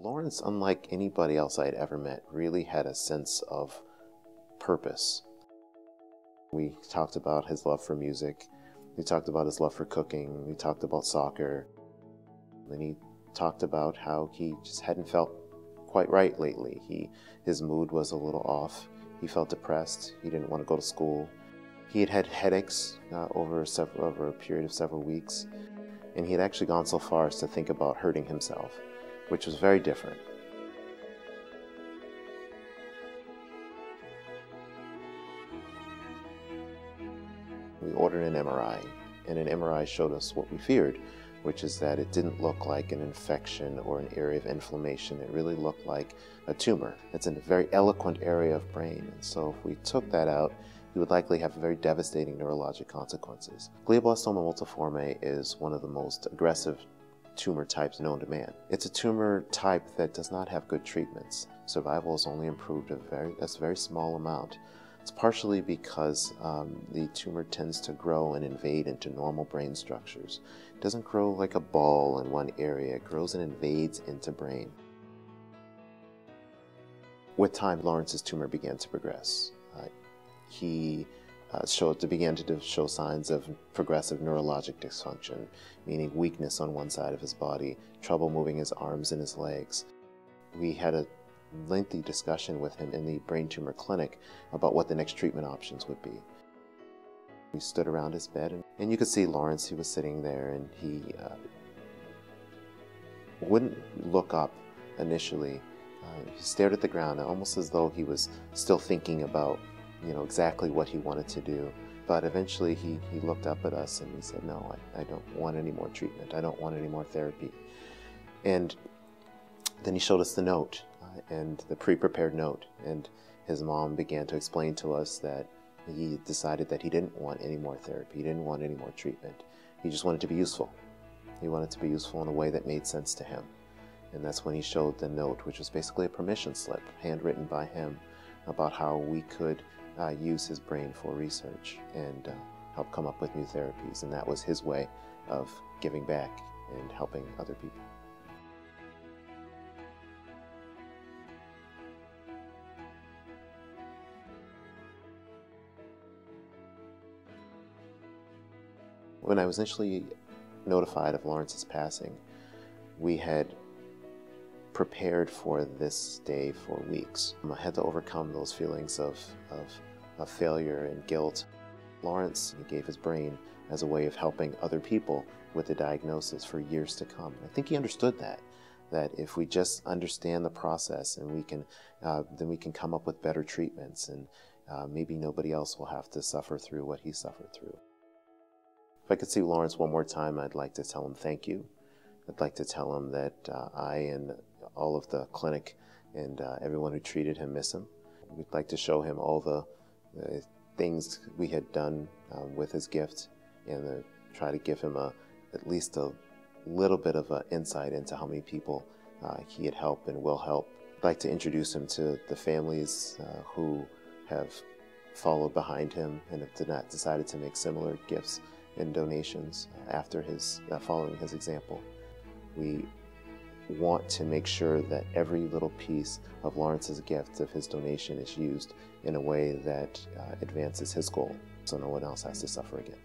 Laurence, unlike anybody else I had ever met, really had a sense of purpose. We talked about his love for music, we talked about his love for cooking, we talked about soccer, and he talked about how he just hadn't felt quite right lately. His mood was a little off, he felt depressed, he didn't want to go to school. He had had headaches over a period of several weeks, and he had actually gone so far as to think about hurting himself, which was very different. We ordered an MRI, and an MRI showed us what we feared, which is that it didn't look like an infection or an area of inflammation. It really looked like a tumor. It's in a very eloquent area of brain, and so if we took that out, he would likely have very devastating neurologic consequences. Glioblastoma multiforme is one of the most aggressive tumor types known to man. It's a tumor type that does not have good treatments. Survival is only improved a very small amount. It's partially because the tumor tends to grow and invade into normal brain structures. It doesn't grow like a ball in one area. It grows and invades into brain. With time, Laurence's tumor began to progress. He began to show signs of progressive neurologic dysfunction, meaning weakness on one side of his body, trouble moving his arms and his legs. We had a lengthy discussion with him in the brain tumor clinic about what the next treatment options would be. We stood around his bed, and you could see Laurence. He was sitting there, and he wouldn't look up initially. He stared at the ground, almost as though he was still thinking about exactly what he wanted to do. But eventually he looked up at us and he said, "No, I don't want any more treatment. I don't want any more therapy." And then he showed us the note, and the pre-prepared note, and his mom began to explain to us that he decided that he didn't want any more therapy. He didn't want any more treatment. He just wanted to be useful. He wanted to be useful in a way that made sense to him. And that's when he showed the note, which was basically a permission slip, handwritten by him, about how we could use his brain for research and help come up with new therapies. And that was his way of giving back and helping other people. When I was initially notified of Laurence's passing, we had prepared for this day for weeks. I had to overcome those feelings of failure and guilt. Laurence gave his brain as a way of helping other people with the diagnosis for years to come. I think he understood that if we just understand the process, and then we can come up with better treatments, and maybe nobody else will have to suffer through what he suffered through. If I could see Laurence one more time, I'd like to tell him thank you. I'd like to tell him that I and all of the clinic and everyone who treated him miss him. We'd like to show him all the things we had done with his gift, and try to give him at least a little bit of an insight into how many people he had helped and will help. I'd like to introduce him to the families who have followed behind him and have decided to make similar gifts and donations after following his example. We want to make sure that every little piece of Laurence's gift, of his donation, is used in a way that advances his goal, so no one else has to suffer again.